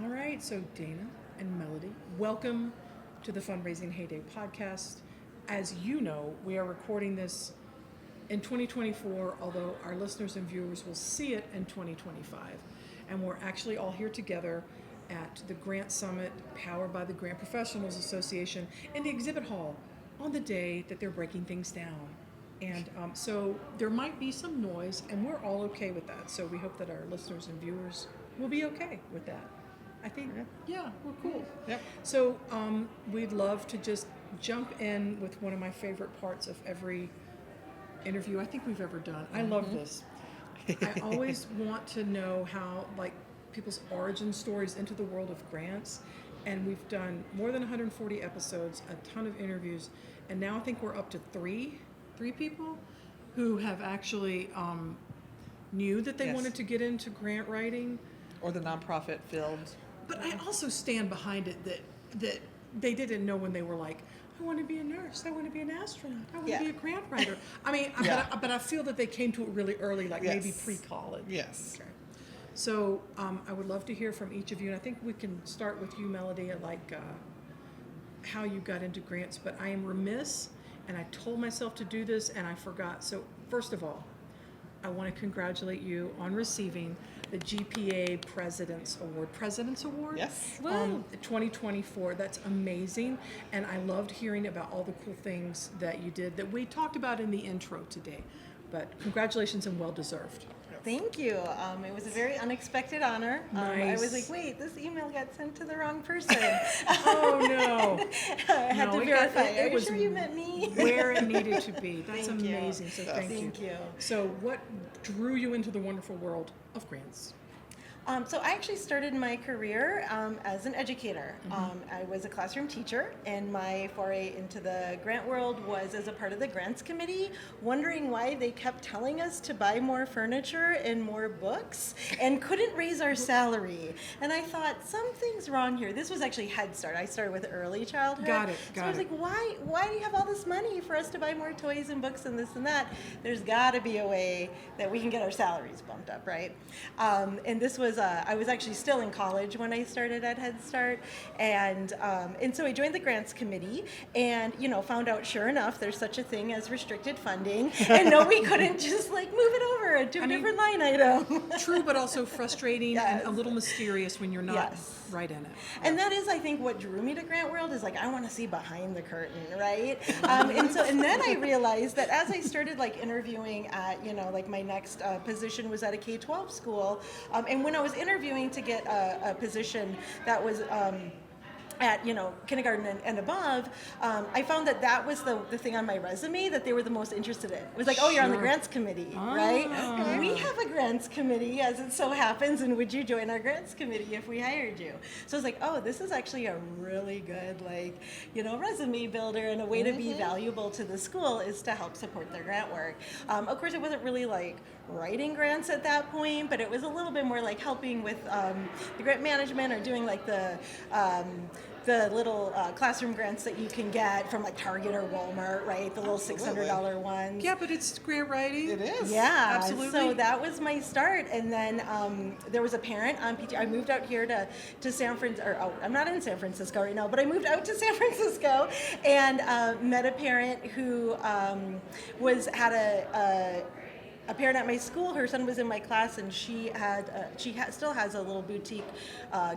All right, so Dana and Melody, welcome to the Fundraising HayDay podcast. As you know, we are recording this in 2024, although our listeners and viewers will see it in 2025. And we're actually all here together at the GrantSummit, powered by the Grant Professionals Association, in the exhibit hall on the day that they're breaking things down. And so there might be some noise, and we're all okay with that. So we hope that our listeners and viewers will be okay with that. I think, yeah, we're cool. Yep. So we'd love to just jump in with one of my favorite parts of every interview I think we've ever done. I love this. I always want to know how, like, people's origin stories into the world of grants. And we've done more than 140 episodes, a ton of interviews, and now I think we're up to three people who have actually knew that they wanted to get into grant writing. Or the nonprofit field. But I also stand behind it that they didn't know when they were like, I want to be a nurse, I want to be an astronaut, I want to be a grant writer. I mean, but I feel that they came to it really early, like maybe pre-college. Yes. Okay. So I would love to hear from each of you, and I think we can start with you, Melody, like how you got into grants. But I am remiss, and I told myself to do this, and I forgot. So first of all, I want to congratulate you on receiving the GPA President's Award. Yes. 2024. That's amazing. And I loved hearing about all the cool things that you did that we talked about in the intro today. But congratulations and well deserved. Thank you. It was a very unexpected honor. Nice. I was like, wait, this email got sent to the wrong person. Oh, no. I had to verify. Are you sure you meant me? Where it needed to be. That's Thank you. amazing. So thank you. So what drew you into the wonderful world of grants? So I actually started my career as an educator. I was a classroom teacher, and my foray into the grant world was as a part of the grants committee, wondering why they kept telling us to buy more furniture and more books and couldn't raise our salary. And I thought, something's wrong here. This was actually Head Start. I started with early childhood. Got it. So I was like, why do you have all this money for us to buy more toys and books and this and that? There's got to be a way that we can get our salaries bumped up, right? And this was I was actually still in college when I started at Head Start, and so I joined the grants committee, and found out, sure enough, there's such a thing as restricted funding, and no, we couldn't just like move it over to a different line item. True, but also frustrating and a little mysterious when you're not right in it. And that is, I think, what drew me to grant world is like I want to see behind the curtain, right? And then I realized that as I started like interviewing at like my next position was at a K-12 school, and when I was interviewing to get a position that was at kindergarten and above, I found that was the thing on my resume that they were the most interested in. It was like, oh, you're on the grants committee, right? We have a grants committee, as it so happens, and would you join our grants committee if we hired you? So I was like, oh, this is actually a really good resume builder, and a way to be valuable to the school is to help support their grant work. Of course, it wasn't really like writing grants at that point, but it was a little bit more like helping with the grant management, or doing like the little classroom grants that you can get from like Target or Walmart, right? The little $600 ones. Yeah, but it's grant writing. It is. Yeah, absolutely. So that was my start, and then there was a parent on PT. I moved out here to San Francisco. I'm not in San Francisco right now, but I moved out to San Francisco and met a parent who had a parent at my school. Her son was in my class, and she still has a little boutique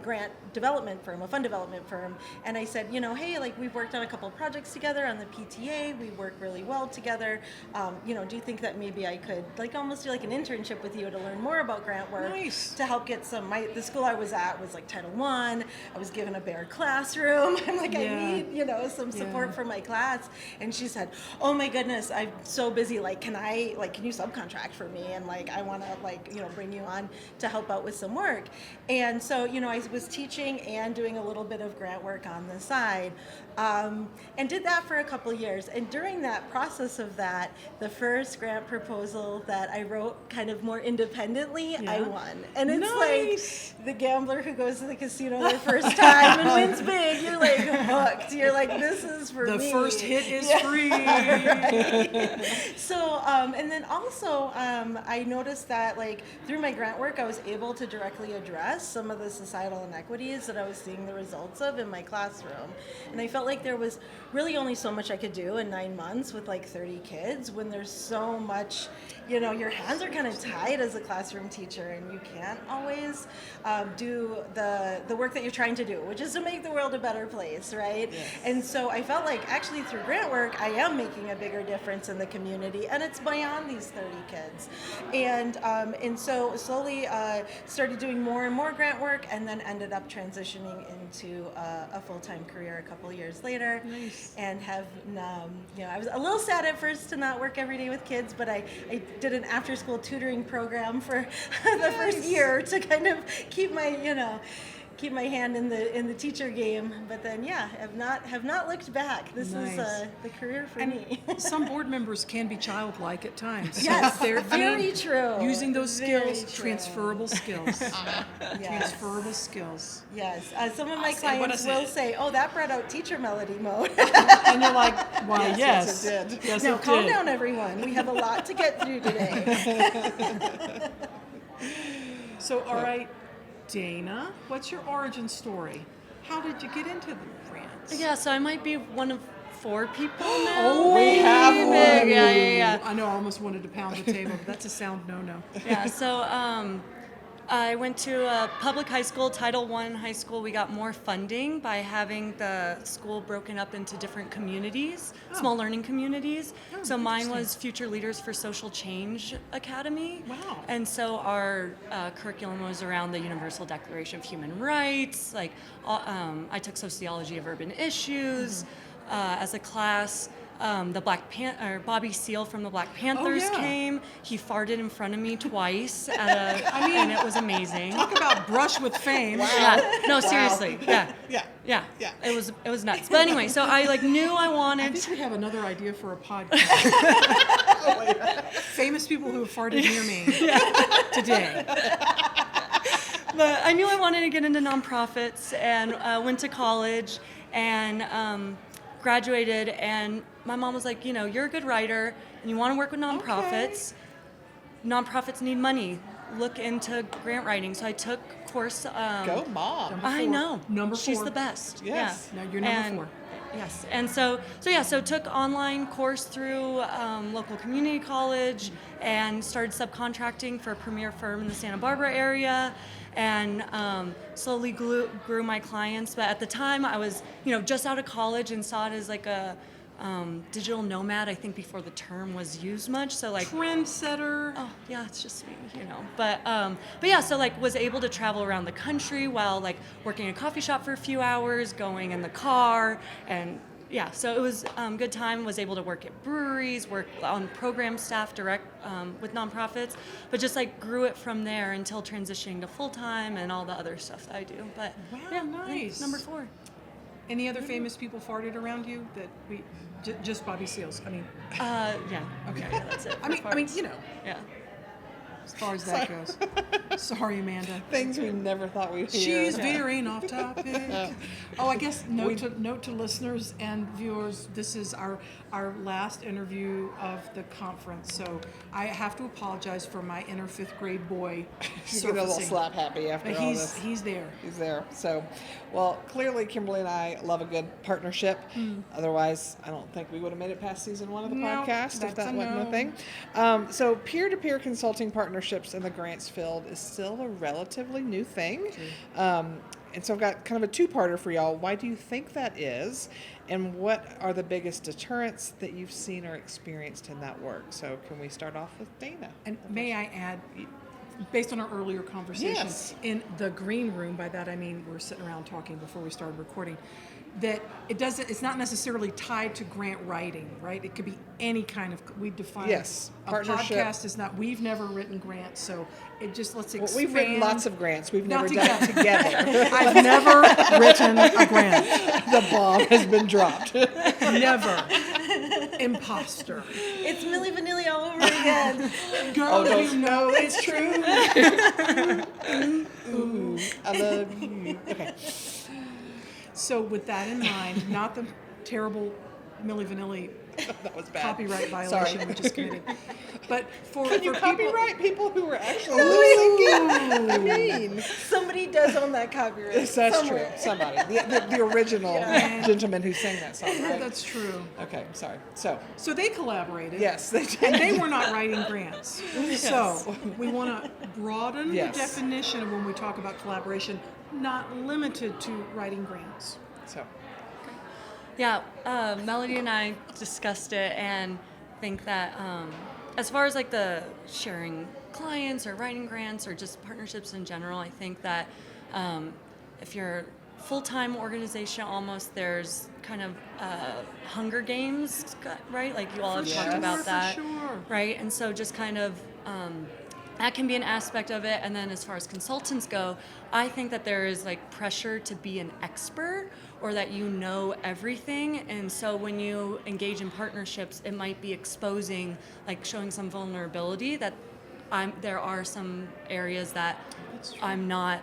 grant development firm, a fund development firm. And I said, hey, like we've worked on a couple of projects together on the PTA. We work really well together. Do you think that maybe I could like almost do like an internship with you to learn more about grant work? Nice. To help get the school I was at was like Title I. I was given a bare classroom. I'm like, I need some support for my class. And she said, oh my goodness, I'm so busy. Like, can you subcontract for me, and like I want to bring you on to help out with some work. And so I was teaching and doing a little bit of grant work on the side, and did that for a couple years. And during that process of that, the first grant proposal that I wrote kind of more independently, I won. And it's like the gambler who goes to the casino their first time and wins big. You're like hooked. You're like, this is for me. The first hit is free. So and then also I noticed that like through my grant work, I was able to directly address some of the societal inequities that I was seeing the results of in my classroom. And I felt like there was really only so much I could do in 9 months with like 30 kids when there's so much, your hands are kind of tied as a classroom teacher and you can't always do the work that you're trying to do, which is to make the world a better place, right? Yes. And so I felt like actually through grant work, I am making a bigger difference in the community, and it's beyond these 30 kids. And so slowly started doing more and more grant work, and then ended up transitioning into a full-time career a couple years later. Nice. And have, I was a little sad at first to not work every day with kids, but I did an after-school tutoring program for the first year to kind of keep my hand in the teacher game. But then have not looked back. This Nice. is the career for me. Some board members can be childlike at times. Yes, They're very true. Using those Very skills, true. transferable skills. Yes. Transferable skills. Yes, some of my say what I clients will said. say, "Oh, that brought out teacher melody mode." And you're like, why, Yes, yes. yes, it did. Yes, Now, it calm did. down, everyone. We have a lot to get through today. So, all right, Dana, what's your origin story? How did you get into the grants? Yeah, so I might be one of 4 people now. Oh, We have Big. one. Yeah. I know, I almost wanted to pound the table, but that's a sound no-no. Yeah, so I went to a public high school, Title I high school. We got more funding by having the school broken up into different communities, small learning communities. Oh, So mine interesting. was Future Leaders for Social Change Academy. Wow. And so our curriculum was around the Universal Declaration of Human Rights. Like I took sociology of urban issues as a class. The Bobby Seale from the Black Panthers yeah. came. He farted in front of me twice and it was amazing. Talk about brush with fame. Yeah. No, seriously. Yeah. Yeah. Yeah. Yeah. It was nuts. But anyway, so I knew I I wanted think we have another idea for a podcast. Famous people who have farted near me today. But I knew I wanted to get into nonprofits and went to college and graduated. And my mom was like, you're a good writer and you want to work with nonprofits. Nonprofits need money. Look into grant writing. So I took a course. Go, Mom. I know. Number She's 4. the best. Yes. Yeah. Now you're number And- 4. Yes, and so took online course through local community college and started subcontracting for a premier firm in the Santa Barbara area, and slowly grew my clients. But at the time, I was just out of college and saw it as like a digital nomad. I think before the term was used much. So like. Trendsetter. Oh yeah, it's just me, But yeah, so like was able to travel around the country while like working in a coffee shop for a few hours, going in the car, and yeah, so it was good time. Was able to work at breweries, work on program staff direct with nonprofits, but just like grew it from there until transitioning to full time and all the other stuff that I do. But Wow, yeah, I think nice. number 4. Any other famous people farted around you that we just Bobby Seals? I mean, Yeah. okay. Yeah, that's it. I mean, Yeah. as far as that goes. Sorry, Amanda. Things we never thought we'd hear. She's veering off topic. Oh, I guess note to listeners and viewers, this is our last interview of the conference, so I have to apologize for my inner 5th grade boy You get a little surfacing. slap happy after But all this. he's there. He's there. So, well, clearly Kimberly and I love a good partnership. Otherwise, I don't think we would have made it past season 1 of the No, podcast if that's that a wasn't no. a thing. So, peer-to-peer consulting partnerships in the grants field is still a relatively new thing. And so I've got kind of a 2-parter for y'all. Why do you think that is? And what are the biggest deterrents that you've seen or experienced in that work? So can we start off with Dana? And may I add, based on our earlier conversation, Yes. in the green room, by that I mean we're sitting around talking before we started recording, that it's not necessarily tied to grant writing, right? It could be any kind of, we define Yes, a partnership. podcast is not, we've never written grants, so it just, let's expand. Well, we've written lots of grants. We've Not never done it together. I've never written a grant. The bomb has been dropped. Never. Imposter. It's Milli Vanilli all over again. Girl, don't- you know it's true. Ooh, I love you. Okay. So with that in mind, not the terrible Milli Vanilli That was bad. Copyright violation, Sorry. we just committed. But for Can you for people, copyright people who were actually lip-syncing? I mean, Somebody does own that copyright. yes, that's somewhere. true. Somebody. The original gentleman who sang that song, right? that's true. Okay, sorry. So, So they collaborated. yes, they did. And they were not writing grants. So we want to broaden Yes. the definition of when we talk about collaboration, not limited to writing grants. So, Yeah, Melody and I discussed it and think that as far as like the sharing clients or writing grants or just partnerships in general, I think that if you're a full-time organization almost, there's kind of Hunger Games, right? Like you all have talked about that, sure. right? And so just kind of that can be an aspect of it. And then as far as consultants go, I think that there is like pressure to be an expert or that you know everything. And so when you engage in partnerships, it might be exposing, like showing some vulnerability that there are some areas that I'm not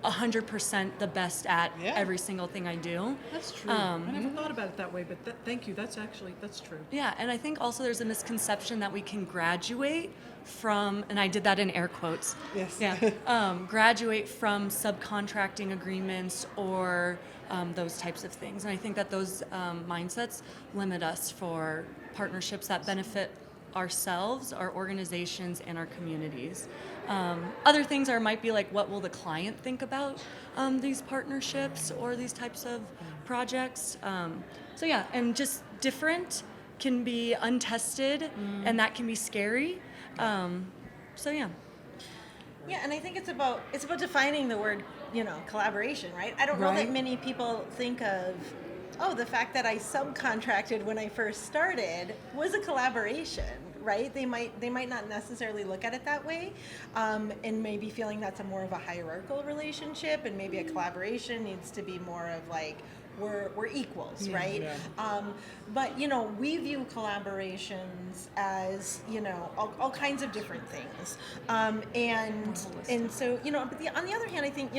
100% the best at Yeah. every single thing I do. That's true. I never thought about it that way, but thank you. That's true. Yeah, and I think also there's a misconception that we can graduate from, and I did that in air quotes. yes. Yeah, graduate from subcontracting agreements or those types of things. And I think that those mindsets limit us for partnerships that benefit ourselves, our organizations, and our communities. Other things might be like, what will the client think about these partnerships or these types of projects? So yeah, and just different can be untested, and that can be scary. So yeah. Yeah, and I think it's about defining the word, collaboration, right? I don't know Right. that many people think of, the fact that I subcontracted when I first started was a collaboration, right? They might not necessarily look at it that way, and maybe feeling that's more of a hierarchical relationship, and maybe a collaboration needs to be more of like we're equals, right? Yeah. But we view collaborations as all kinds of different things, and so but on the other hand, I think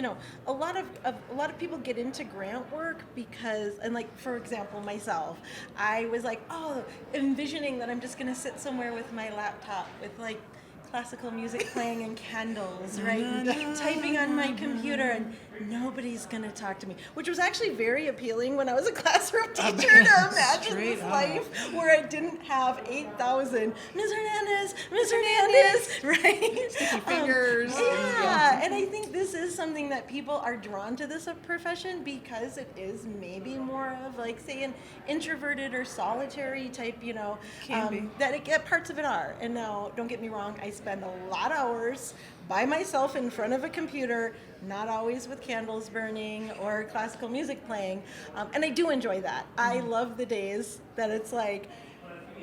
a lot of people get into grant work because, and like for example myself, I was like envisioning that I'm just gonna sit somewhere with my laptop with like classical music playing and candles, right? And typing on my computer, and nobody's gonna talk to me, which was actually very appealing when I was a classroom teacher to imagine Straight this up. life where I didn't have 8,000 Ms. Hernandez, right? Sticky fingers. Yeah, and I think this is something that people are drawn to this profession because it is maybe more of like, say, an introverted or solitary type, Can be. that parts of it are. And now, don't get me wrong, I spend a lot of hours by myself in front of a computer, not always with candles burning or classical music playing, and I do enjoy that. I love the days that it's like,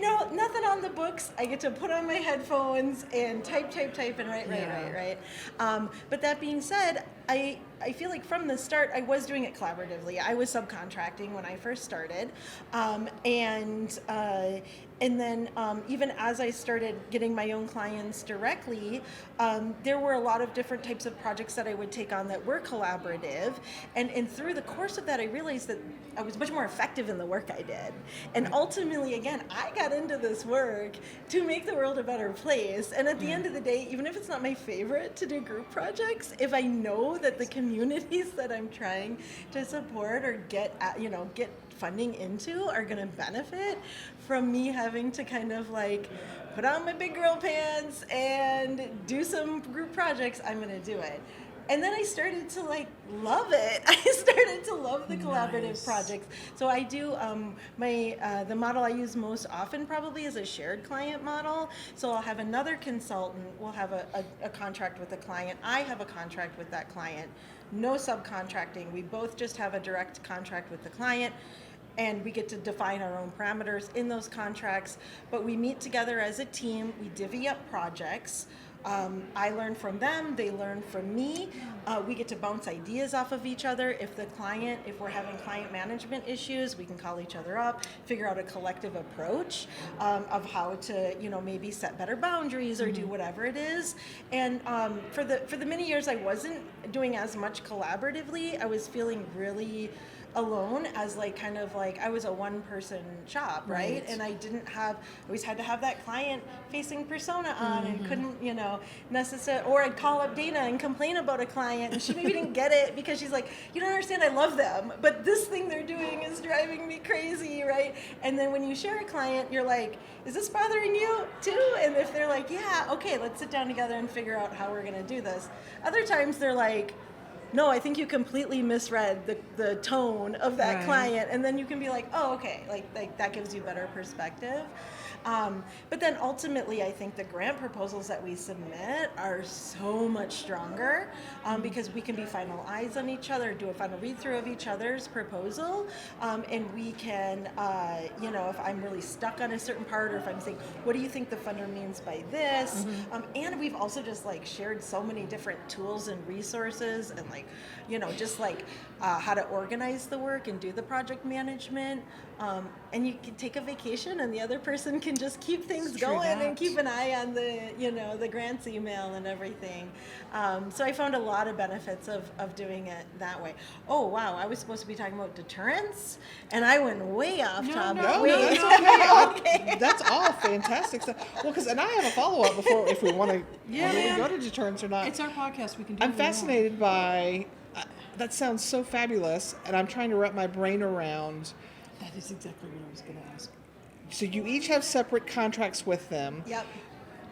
no, nothing on the books. I get to put on my headphones and type, and write. But that being said, I feel like from the start, I was doing it collaboratively. I was subcontracting when I first started. And then even as I started getting my own clients directly, there were a lot of different types of projects that I would take on that were collaborative. And through the course of that, I realized that I was much more effective in the work I did. And ultimately, again, I got into this work to make the world a better place. And at the end of the day, even if it's not my favorite to do group projects, if I know that the communities that I'm trying to support or get funding into are going to benefit from me having to kind of like put on my big girl pants and do some group projects, I'm going to do it. And then I started to love it. I started to love the collaborative projects. So I do the model I use most often probably is a shared client model. So I'll have another consultant. We'll have a contract with a client. I have a contract with that client. No subcontracting. We both just have a direct contract with the client. And we get to define our own parameters in those contracts. But we meet together as a team. We divvy up projects. I learn from them, they learn from me. We get to bounce ideas off of each other. If we're having client management issues, we can call each other up, figure out a collective approach of how to, maybe set better boundaries or do whatever it is. And for the many years I wasn't doing as much collaboratively, I was feeling really alone as like kind of like I was a one person shop, right? And I didn't have, always had to have that client facing persona on and couldn't, you know, necessarily, or I'd call up Dana and complain about a client and she maybe didn't get it because she's like, you don't understand, I love them, but this thing they're doing is driving me crazy, right? And then when you share a client, you're like, is this bothering you too? And if they're like, yeah, okay, let's sit down together and figure out how we're gonna do this. Other times they're like, no, I think you completely misread the tone of that client, and then you can be like, oh, okay, like that gives you better perspective. But then ultimately, I think the grant proposals that we submit are so much stronger because we can be final eyes on each other, do a final read through of each other's proposal, and we can, you know, if I'm really stuck on a certain part, or if I'm saying, what do you think the funder means by this? And we've also just like shared so many different tools and resources, and like, you know, just like how to organize the work and do the project management. And you can take a vacation and the other person can just keep things going and keep an eye on the, you know, the grants email and everything. So I found a lot of benefits of doing it that way. Oh, wow, I was supposed to be talking about deterrence and I went way off topic. No, that's okay. That's all fantastic stuff. Well, because, and I have a follow-up before, if we want to go to deterrence or not. It's our podcast. We can do I'm what we want. fascinated by, that sounds so fabulous, and I'm trying to wrap my brain around. That is exactly what I was going to ask. So you each have separate contracts with them. Yep.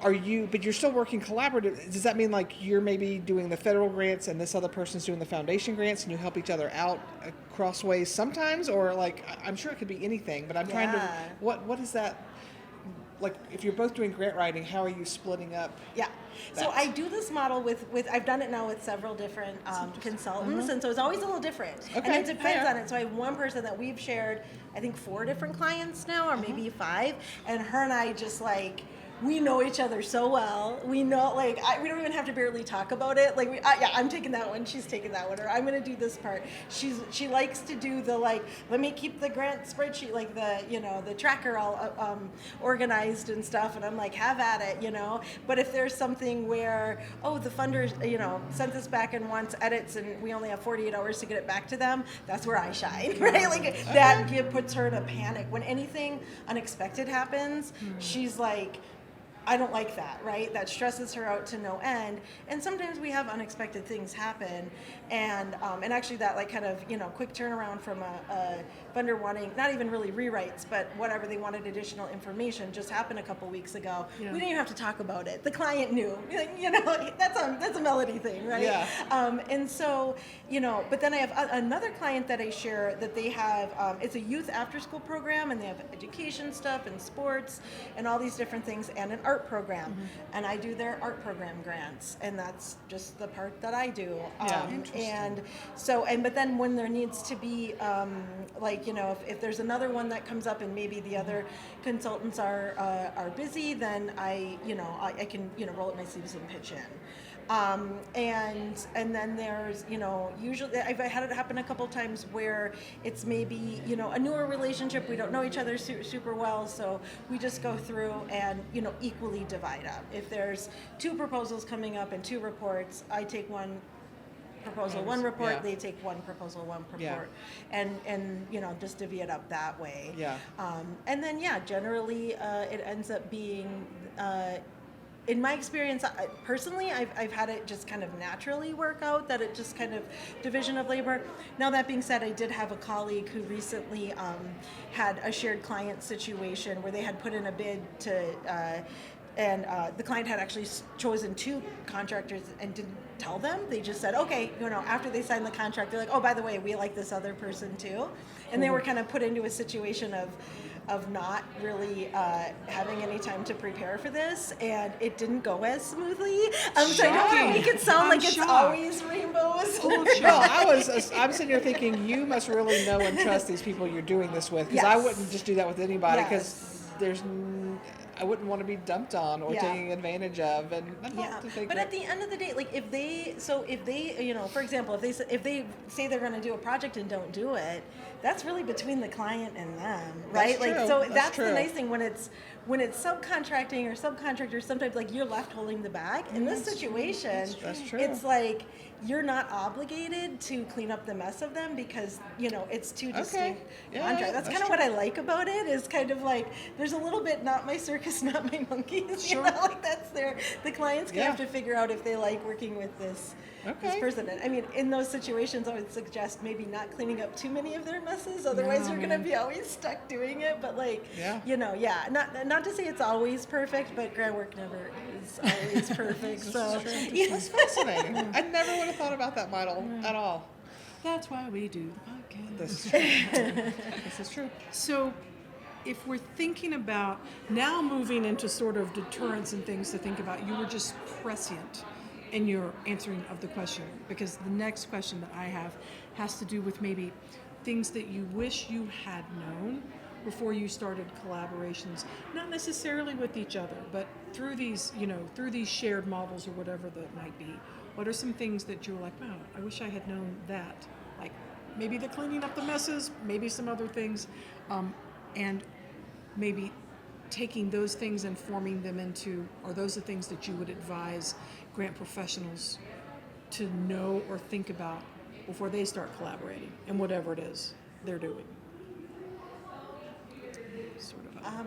But you're still working collaborative. Does that mean like you're maybe doing the federal grants and this other person's doing the foundation grants and you help each other out across ways sometimes? Or like, I'm sure it could be anything, but I'm trying to, what is that? Like, if you're both doing grant writing, how are you splitting up? Yeah. So I do this model with I've done it now with several different consultants, and so it's always a little different. Okay, and it depends on it. So I have one person that we've shared, I think 4 different clients now, or maybe 5, and her and I just like, we know each other so well. We know, like, we don't even have to barely talk about it. Like, I'm taking that one, she's taking that one, or I'm gonna do this part. She likes to do the, like, let me keep the grant spreadsheet, like the, you know, the tracker all organized and stuff, and I'm like, have at it, you know? But if there's something where, oh, the funders, you know, sent this back and wants edits, and we only have 48 hours to get it back to them, that's where I shine, right? Like, that puts her in a panic. When anything unexpected happens, she's like, I don't like that, right? That stresses her out to no end. And sometimes we have unexpected things happen, and actually that like kind of, you know, quick turnaround from a funder wanting, not even really rewrites, but whatever, they wanted additional information, just happened a couple weeks ago. We didn't even have to talk about it. The client knew, you know, that's a Melody thing, right? Yeah. And so, you know, but then I have another client that I share that they have, it's a youth after school program, and they have education stuff and sports and all these different things, and an art program, and I do their art program grants, and that's just the part that I do. And so, but then when there needs to be, like, you know, if there's another one that comes up and maybe the other consultants are busy, then I can, you know, roll up my sleeves and pitch in. And then there's, you know, usually I've had it happen a couple times where it's maybe, you know, a newer relationship, we don't know each other super well, so we just go through and, you know, equally divide up. If there's 2 proposals coming up and 2 reports, I take one proposal, 1 report, they take 1 proposal, 1 report, and you know, just divvy it up that way. And then generally it ends up being in my experience, personally, I've had it just kind of naturally work out, that it just kind of division of labor. Now, that being said, I did have a colleague who recently had a shared client situation where they had put in a bid to, and the client had actually chosen 2 contractors and didn't tell them. They just said, okay, you know, after they signed the contract, they're like, oh, by the way, we like this other person too. And they were kind of put into a situation of not really having any time to prepare for this, and it didn't go as smoothly. So I don't want to make it sound like it's always rainbows. I'm sitting here thinking, you must really know and trust these people you're doing this with, because I wouldn't just do that with anybody, because I wouldn't want to be dumped on or taken advantage of, and but at the end of the day, like if they, you know, for example, if they say they're going to do a project and don't do it, that's really between the client and them, right? That's true. So that's true. the nice thing when when it's subcontracting or subcontractors, sometimes like you're left holding the bag. In this situation, That's true. it's like you're not obligated to clean up the mess of them because, you know, it's two distinct Yeah, contracts. That's kind of what I like about it, is kind of like there's a little bit not my circus, not my monkeys. Sure. You know, like that's the clients gonna Yeah. have to figure out if they like working with this person. And I mean, in those situations, I would suggest maybe not cleaning up too many of their messes. Otherwise, you're gonna be always stuck doing it. But like, you know, not to say it's always perfect, but grant work never is always perfect. So That's fascinating. I never would have thought about that model at all. That's why we do the podcast. This is true. This is true. So, if we're thinking about now moving into sort of deterrence and things to think about, you were just prescient in your answering of the question, because the next question that I have has to do with maybe things that you wish you had known before you started collaborations, not necessarily with each other, but through these, you know, through these shared models or whatever that might be. What are some things that you were like, wow, I wish I had known that? Like maybe the cleaning up the messes, maybe some other things, and maybe taking those things and forming them into, are those the things that you would advise grant professionals to know or think about before they start collaborating and whatever it is they're doing? Sort of.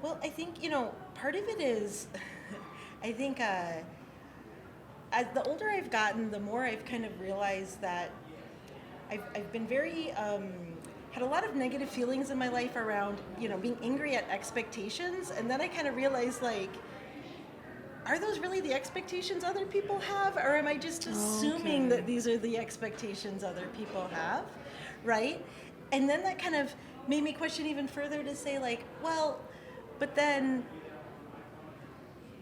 well, I think, you know, part of it is, I think as the older I've gotten, the more I've kind of realized that I've been very, had a lot of negative feelings in my life around, you know, being angry at expectations. And then I kind of realized, like, are those really the expectations other people have? Or am I just assuming that these are the expectations other people have, right? And then that kind of made me question even further to say, like, well, but then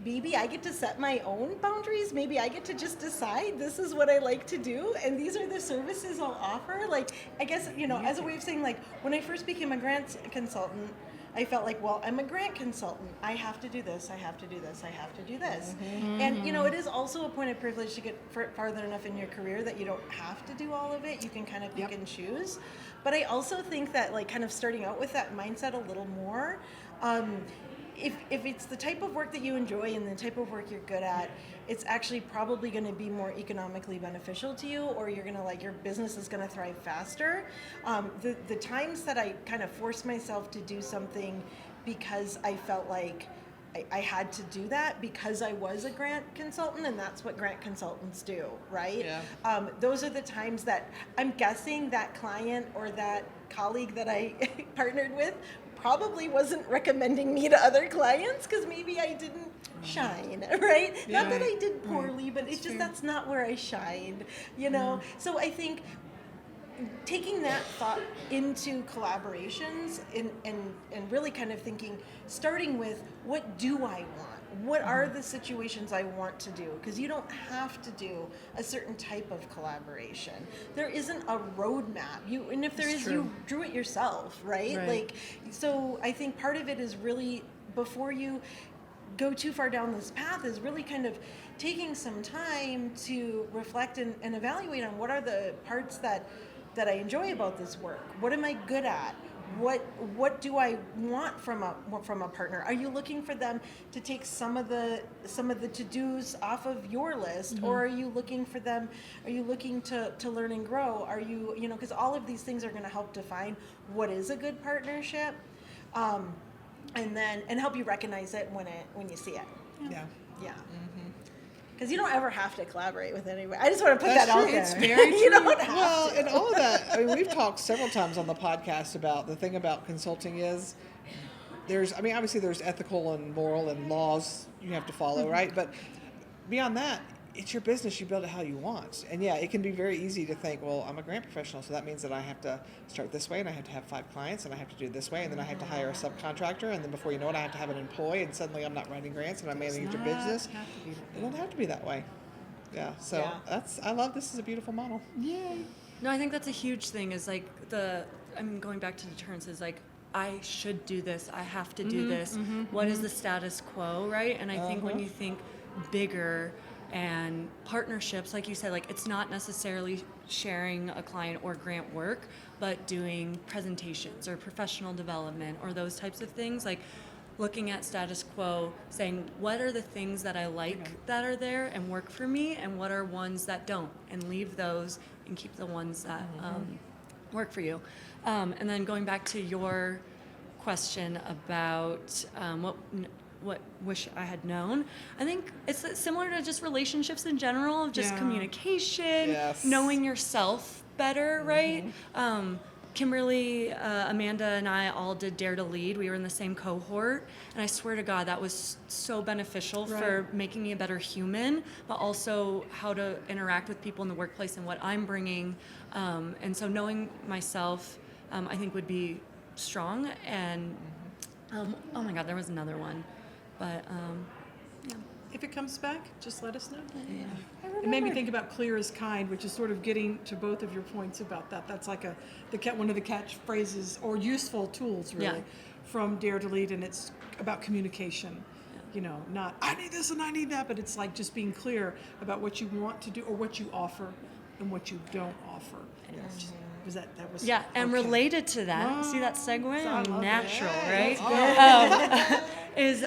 maybe I get to set my own boundaries. Maybe I get to just decide this is what I like to do, and these are the services I'll offer. Like, I guess, you know, as a way of saying, like, when I first became a grant consultant, I felt like, well, I'm a grant consultant. I have to do this. I have to do this. I have to do this. And, you know, it is also a point of privilege to get farther enough in your career that you don't have to do all of it. You can kind of pick and choose. But I also think that, like, kind of starting out with that mindset a little more, if it's the type of work that you enjoy and the type of work you're good at, it's actually probably going to be more economically beneficial to you, or you're going to, like, your business is going to thrive faster. The times that I kind of forced myself to do something because I felt like I had to do that because I was a grant consultant, and that's what grant consultants do, right? Yeah. Those are the times that I'm guessing that client or that colleague that I partnered with probably wasn't recommending me to other clients because maybe I didn't shine, right? Not that I did poorly, but it's just that's not where I shined, you know? So I think taking that thought into collaborations and really kind of thinking, starting with, what do I want? What are the situations I want to do? Because you don't have to do a certain type of collaboration. There isn't a roadmap. And if there is, you drew it yourself, right? Like, so I think part of it is really, before you go too far down this path, is really kind of taking some time to reflect and evaluate on what are the parts that I enjoy about this work. What am I good at? What do I want from a partner? Are you looking for them to take some of the to-dos off of your list, or are you looking for them? Are you looking to learn and grow? Are you, you know, because all of these things are going to help define what is a good partnership, and help you recognize it when you see it. Yeah. Because you don't ever have to collaborate with anybody. I just want to put that out there. It's very true. You don't have Well, to. and all of that, I mean, we've talked several times on the podcast about the thing about consulting is obviously there's ethical and moral and laws you have to follow, right? But beyond that, it's your business. You build it how you want. And yeah, it can be very easy to think, well, I'm a grant professional, so that means that I have to start this way, and I have to have 5 clients, and I have to do it this way, and then I have to hire a subcontractor, and then before you know it, I have to have an employee, and suddenly I'm not writing grants, and I'm managing your business. It don't have to be that way. Yeah, so I love this is a beautiful model. Yay. No, I think that's a huge thing, is like going back to deterrence, is like, I should do this, I have to do this. What is the status quo, right? And I think when you think bigger and partnerships, like you said, like, it's not necessarily sharing a client or grant work, but doing presentations or professional development or those types of things. Like looking at status quo, saying what are the things that I like that are there and work for me, and what are ones that don't, and leave those and keep the ones that work for you. And then going back to your question about what wish I had known, I think it's similar to just relationships in general, just communication, Yes. knowing yourself better, right? Kimberly, Amanda, and I all did Dare to Lead. We were in the same cohort, and I swear to God, that was so beneficial for making me a better human, but also how to interact with people in the workplace and what I'm bringing. And so knowing myself, I think would be strong. And oh my God, there was another one, but yeah. If it comes back, just let us know. It made me think about clear as kind, which is sort of getting to both of your points about that. That's like one of the catchphrases or useful tools, really, from Dare to Lead, and it's about communication. You know, not I need this and I need that, but it's like just being clear about what you want to do or what you offer and what you don't offer. Was that was and okay. related to that, see that segue? I love Natural, it. right? Is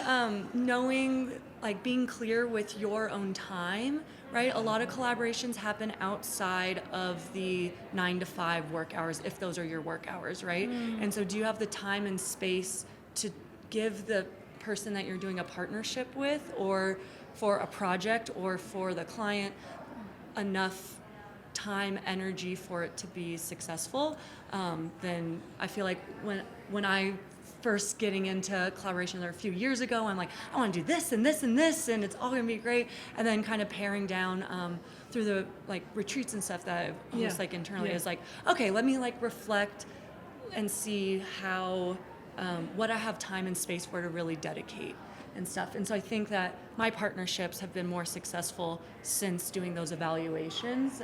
knowing, like being clear with your own time, right? A lot of collaborations happen outside of the 9 to 5 work hours, if those are your work hours, right? And so do you have the time and space to give the person that you're doing a partnership with, or for a project, or for the client, enough time, energy for it to be successful? Then I feel like when I first getting into collaboration there a few years ago, I'm like, I want to do this and this and this, and it's all going to be great. And then kind of paring down through the like retreats and stuff that I've almost like internally is like, okay, let me like reflect and see how what I have time and space for to really dedicate and stuff. And so I think that my partnerships have been more successful since doing those evaluations.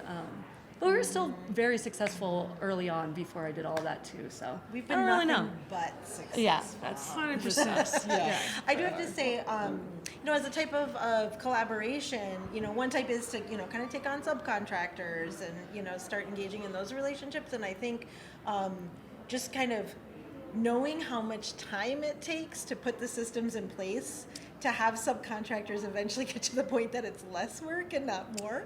But we were still very successful early on before I did all that too. So We've I been don't really nothing know. but successful. Yeah, that's 100%. I do have to say, as a type of collaboration, one type is to, kind of take on subcontractors and, start engaging in those relationships. And I think just kind of knowing how much time it takes to put the systems in place to have subcontractors eventually get to the point that it's less work and not more.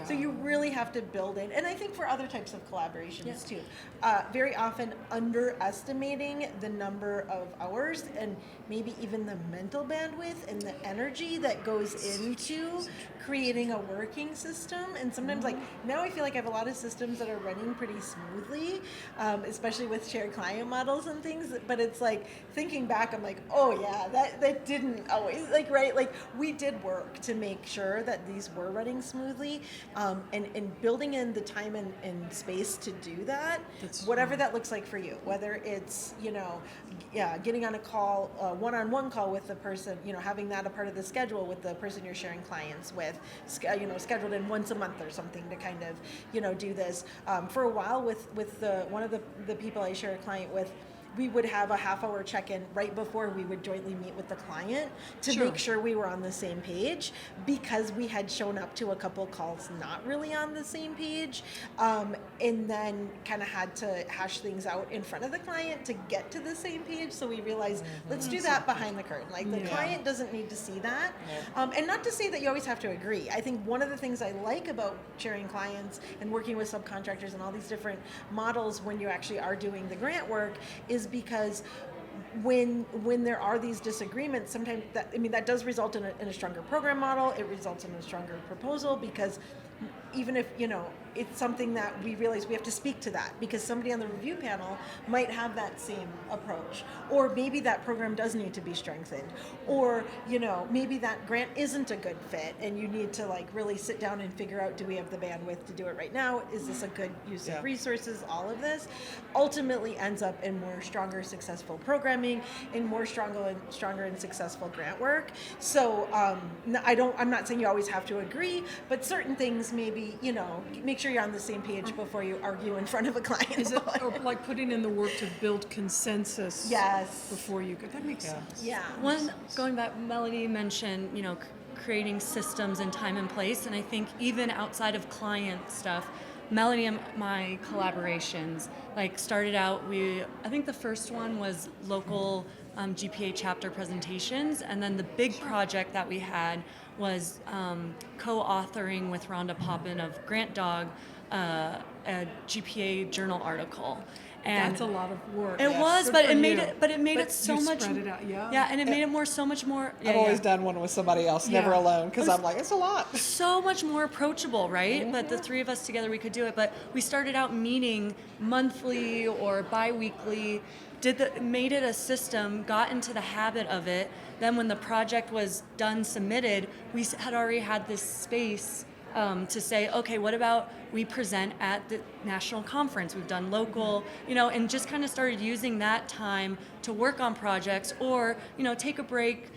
So you really have to build it. And I think for other types of collaborations too, very often underestimating the number of hours and maybe even the mental bandwidth and the energy that goes into creating a working system. And sometimes like now I feel like I have a lot of systems that are running pretty smoothly, especially with shared client models and things. But it's like thinking back, I'm like, oh yeah, that didn't always like we did work to make sure that these were running smoothly, and building in the time and space to do that. Whatever that looks like for you, whether it's getting on a call, one-on-one call with the person, having that a part of the schedule with the person you're sharing clients with, scheduled in once a month or something to kind of do this. For a while with one of the people I share a client with, we would have a half-hour check-in right before we would jointly meet with the client to make sure we were on the same page, because we had shown up to a couple calls not really on the same page, and then kind of had to hash things out in front of the client to get to the same page. So we realized, let's do that behind the curtain. Like the client doesn't need to see that. And not to say that you always have to agree. I think one of the things I like about sharing clients and working with subcontractors and all these different models when you actually are doing the grant work is because when there are these disagreements, sometimes that does result in a stronger program model. It results in a stronger proposal, because even if it's something that we realize we have to speak to that, because somebody on the review panel might have that same approach, or maybe that program does need to be strengthened, or maybe that grant isn't a good fit and you need to like really sit down and figure out, do we have the bandwidth to do it right now? Is this a good use of resources? All of this ultimately ends up in more stronger, successful programming and more stronger and successful grant work. So I'm not saying you always have to agree, but certain things maybe make sure you're on the same page before you argue in front of a client. Is it or like putting in the work to build consensus? Yes. Before you go. That makes sense. Yeah. One, going back, Melody mentioned, creating systems and time and place. And I think even outside of client stuff, Melody and my collaborations, like started out, I think the first one was local GPA chapter presentations. And then the big project that we had was co-authoring with Rhonda Poppin of Grant Dog a GPA journal article. And That's a lot of work. it was, Good but for it made you. it so you much. spread it out, yeah. Yeah, and it made it so much more. I've always done one with somebody else, never Yeah. alone, because I'm like, it's a lot. So much more approachable, right? But the three of us together, we could do it. But we started out meeting monthly or bi-weekly, made it a system, got into the habit of it. Then when the project was done, submitted, we had already had this space to say, okay, what about we present at the national conference? We've done local, and just kind of started using that time to work on projects or, take a break,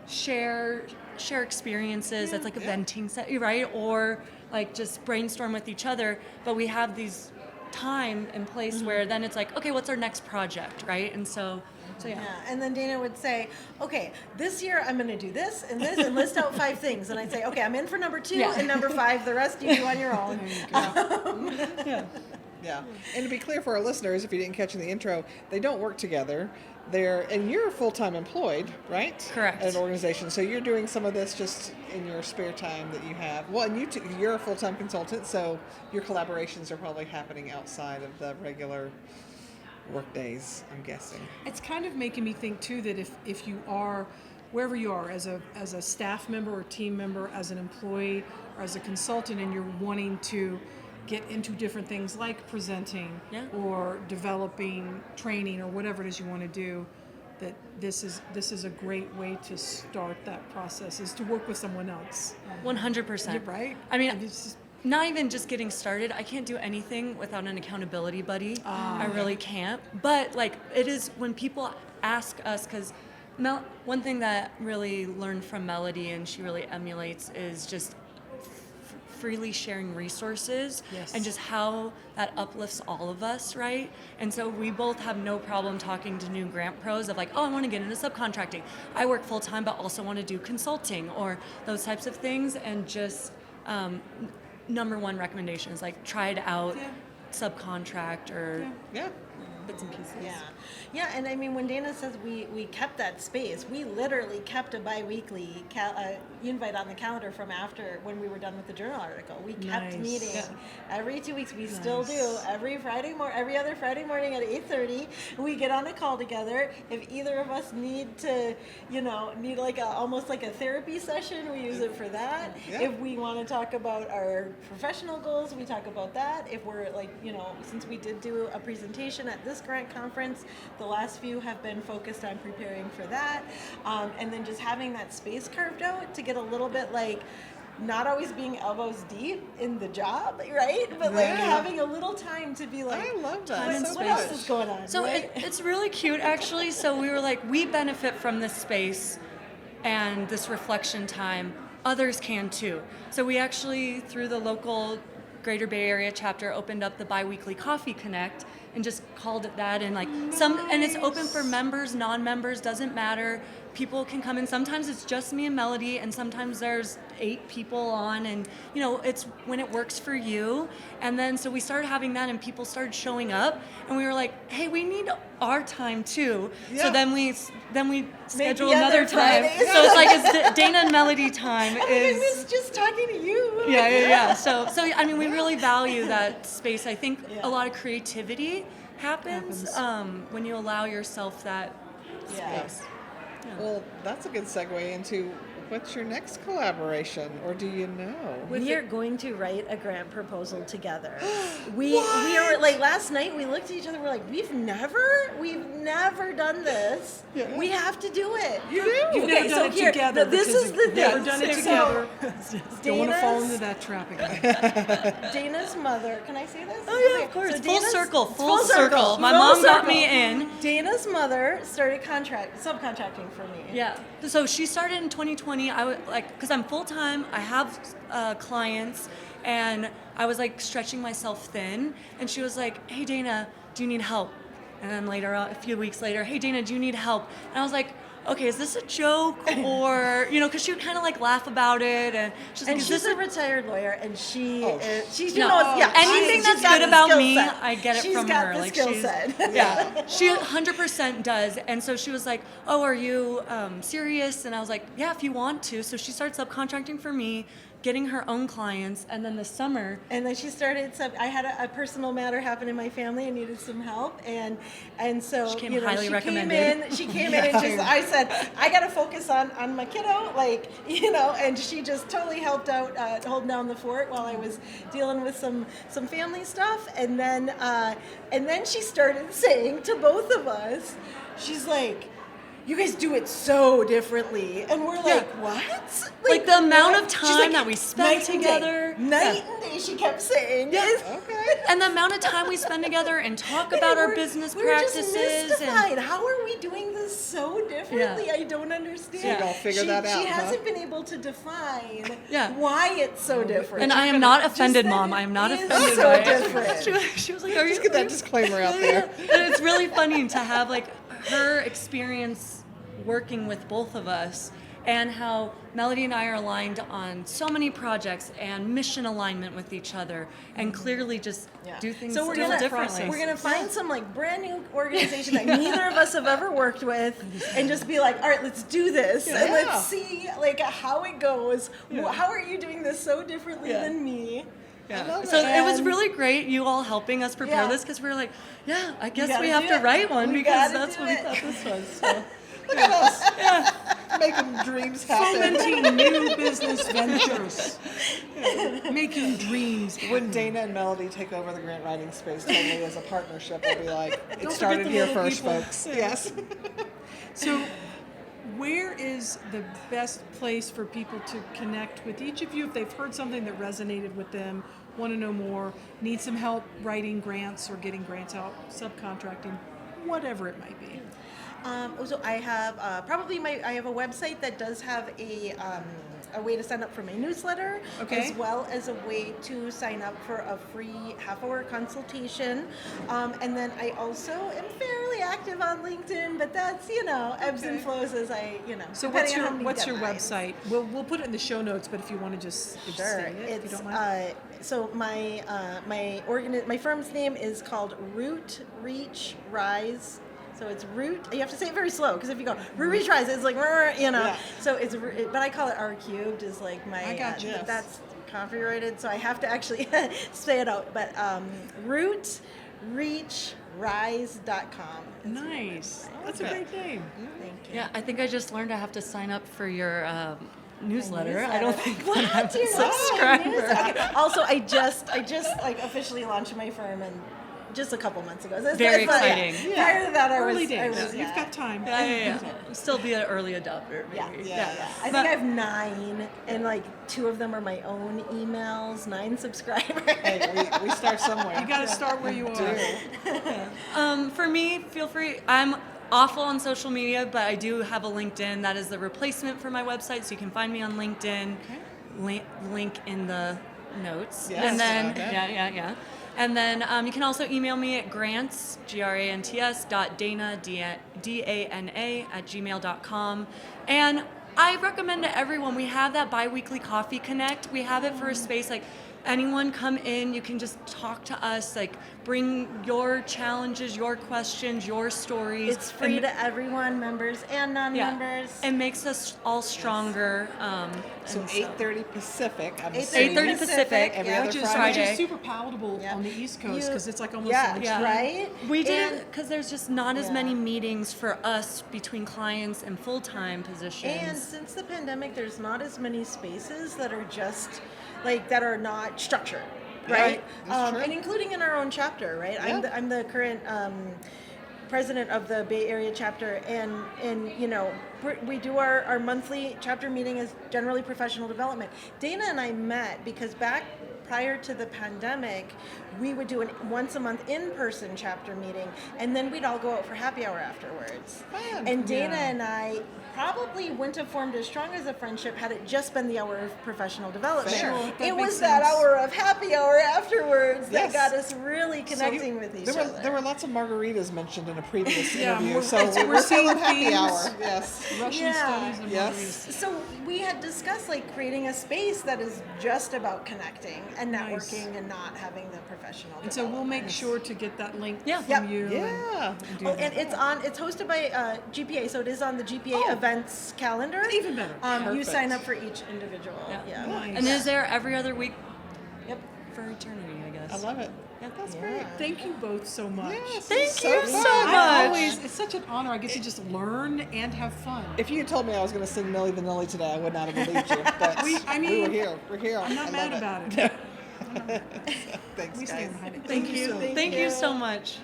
share experiences. That's like a venting set, right? Or like just brainstorm with each other. But we have these time and place where then it's like, okay, what's our next project, right? And so yeah. And then Dana would say, okay, this year I'm going to do this and list out 5 things. And I'd say, okay, I'm in for number 2 and number 5. The rest you do on your own. Yeah. And to be clear for our listeners, if you didn't catch in the intro, they don't work together. And you're full-time employed, right? Correct. At an organization. So you're doing some of this just in your spare time that you have. Well, and you're a full-time consultant, so your collaborations are probably happening outside of the regular work days, I'm guessing. It's kind of making me think too that if you are wherever you are as a staff member or team member, as an employee or as a consultant, and you're wanting to get into different things like presenting or developing training or whatever it is you want to do, that this is a great way to start that process, is to work with someone else. 100%. Right? I mean, it's just, not even just getting started. I can't do anything without an accountability buddy. I really can't. But like it is when people ask us, because one thing that really learned from Melody and she really emulates is just freely sharing resources and just how that uplifts all of us, right? And so we both have no problem talking to new grant pros of like, oh, I want to get into subcontracting. I work full time but also want to do consulting or those types of things, and just number one recommendation is like try it out, subcontract or bits and pieces. Yeah, and I mean, when Dana says we kept that space, we literally kept a bi-weekly invite on the calendar from after when we were done with the journal article. We kept meeting every 2 weeks. We still do every other Friday morning at 8:30. We get on a call together. If either of us need like almost like a therapy session, we use it for that. If we want to talk about our professional goals, we talk about that. If we're like, since we did do a presentation at this grant conference, the last few have been focused on preparing for that, and then just having that space carved out to get a little bit like not always being elbows deep in the job, right? But like having a little time to be like, I love that. What else is going on? So right? it's really cute actually. So we were like, we benefit from this space and this reflection time. Others can too. So we actually, through the local Greater Bay Area chapter, opened up the bi-weekly Coffee Connect and just called it that. And like and it's open for members, non-members, doesn't matter. People can come in. Sometimes it's just me and Melody, and sometimes there's 8 people on, and it's when it works for you. And then so we started having that, and people started showing up, and we were like, hey, we need our time too. So then we schedule another time. So it's like it's Dana and Melody time. I miss just talking to you. Yeah. So I mean, we really value that space. I think a lot of creativity happens when you allow yourself that space. Well, that's a good segue into what's your next collaboration, or do you know? We are going to write a grant proposal together. We are like last night. We looked at each other. We're like, we've never done this. Yeah. We have to do it. You do? You've never done it together. This is the thing. Never done it together. Don't want to fall into Dana's- that trap again. Dana's mother. Can I say this? Oh yeah, of course. So Full Dana's- circle. My Full mom got circle. me in. Dana's mother started subcontracting for me. Yeah. So she started in 2020. I was like, because I'm full time. I have clients, and I was like stretching myself thin. And she was like, "Hey Dana, do you need help?" And then later, a few weeks later, "Hey Dana, do you need help?" And I was like, okay, is this a joke or, because she would kind of like laugh about it, and she's like, And is she's this a retired lawyer, and she Oh. knows, yeah. Anything she's that's got good the about skill me, set. I get it She's from got her. the Like skill she's, set. yeah, she 100% does. And so she was like, "Oh, are you serious?" And I was like, "Yeah, if you want to." So she started subcontracting for me, getting her own clients, and then this summer, And then she started. I had a personal matter happen in my family. I needed some help, and so She came you know, highly she recommended. She came in and just. I said, I got to focus on my kiddo, like and she just totally helped out holding down the fort while I was dealing with some family stuff, and then she started saying to both of us, she's like, "You guys do it so differently," and we're like, "What?" Like the amount of She's time like, that we spent "Night and day. together. Night and day," she kept saying. Yeah. Okay. And the amount of time we spend together and talk about our business practices. We're just mystified. And How are we doing this so differently? Yeah. I don't understand. So you don't figure that out, She huh? hasn't been able to define Yeah. why it's so different. and I am not Just offended, that Mom. it I am not is offended so by it. different. She was like, "Are you?" Just get that disclaimer out there. And it's really funny to have like her experience working with both of us, and how Melody and I are aligned on so many projects and mission alignment with each other, and clearly just do things So we're still gonna differently. We're gonna find some like brand new organization that neither of us have ever worked with, and just be like, all right, let's do this, and Yeah. let's see like how it goes. How are you doing this so differently Yeah. than me? Yeah. So it was And- really great, you all helping us prepare Yeah. this, because we were like, yeah, I guess gotta we have do to it. write one, We because gotta that's do what we it. thought this was. So. Look at us. Making dreams happen. Fomenting new business ventures. Making dreams happen. When Dana and Melody take over the grant writing space totally as a partnership, we'll be like, it Don't started forget the here little first, people. folks. Yes. So, where is the best place for people to connect with each of you if they've heard something that resonated with them, want to know more, need some help writing grants or getting grants out, subcontracting, whatever it might be? So I have I have a website that does have a way to sign up for my newsletter, Okay. as well as a way to sign up for a free half-hour consultation. And then I also am fairly active on LinkedIn, but that's ebbs and Okay. flows as I So depending on how many what's your deadlines. website? We'll put it in the show notes, but if you want to just Sure. say it, if you It's don't mind. so my firm's name is called Root Reach Rise. So it's Root. You have to say it very slow, because if you go Root Reach Rise, it's like Yeah. So it's but I call it R cubed. Is like my I got you. that's copyrighted, so I have to actually say it out. But rootreachrise.com. Nice. That's a great name. Thank you. Yeah, I think I just learned I have to sign up for your newsletter. I Newsletter. don't think What? I'm a You're not? subscriber. Okay. Also, I just like officially launched my firm and just a couple months ago. So Very it's not- exciting. Yeah. Prior to that, Early I days. was You've got time. Yeah. Still be an early adopter, maybe. Yeah. I think I have 9, and like 2 of them are my own emails. 9 subscribers. Hey, we start somewhere. You got to start where you are. For me, feel free. I'm awful on social media, but I do have a LinkedIn. That is the replacement for my website, so you can find me on LinkedIn. Link in the notes. Yes. And then, Okay. yeah. And then you can also email me at grants, grants, .dana, DANA, @gmail.com. And I recommend to everyone, we have that bi-weekly coffee connect. We have it for a space like anyone come in, you can just talk to us, like bring your challenges, your questions, your stories. It's free to everyone, members and non-members. It makes us all stronger. So and 8:30 Pacific. I'm 8:30 assuming. 8:30 Pacific, Every yeah. other Which is Friday. super palatable Yeah. on the East Coast You- because it's like almost yeah, lunchtime. right? We did And- it because there's just not as Yeah. many meetings for us between clients and full-time positions. And since the pandemic, there's not as many spaces that are just like that are not structured, right? That's true. And including in our own chapter, right? Yeah. I'm the current president of the Bay Area chapter, and we do our monthly chapter meeting is generally professional development. Dana and I met because back prior to the pandemic, we would do once a month in-person chapter meeting, and then we'd all go out for happy hour afterwards. Fun. And Dana Yeah. and I probably wouldn't have formed as strong as a friendship had it just been the hour of professional development. Fair. Sure, that It makes was that sense. hour of happy hour afterwards Yes. that got us really connecting with each other. There were lots of margaritas mentioned in a previous Yeah, interview, we're- so we're we're seeing feeling happy themes. hour. Yes. Russian Yeah. studies and Yes. margaritas. So we had discussed like creating a space that is just about connecting and Nice. networking and not having the professional. And so we'll make development. sure to get that link Yeah. from Yep. you. Yeah. And do Oh, that. and it's hosted by GPA, so it is on the GPA Oh. events calendar. Even better. You Perfect. sign up for each individual. Yeah. Yeah. Nice. And is there every other week Yep. for eternity, I guess. I love it. Yeah. That's Yeah. great. Thank you both so much. Yes, Thank it's you fun. so I much. always, it's such an honor. I get to just learn and have fun. If you had told me I was going to sing Milli Vanilli today, I would not have believed you. But We- I mean, were here. We're here. I'm not I mad love about it. Thanks, we guys. stand behind it. Thank you. Thank Thank you you. so much.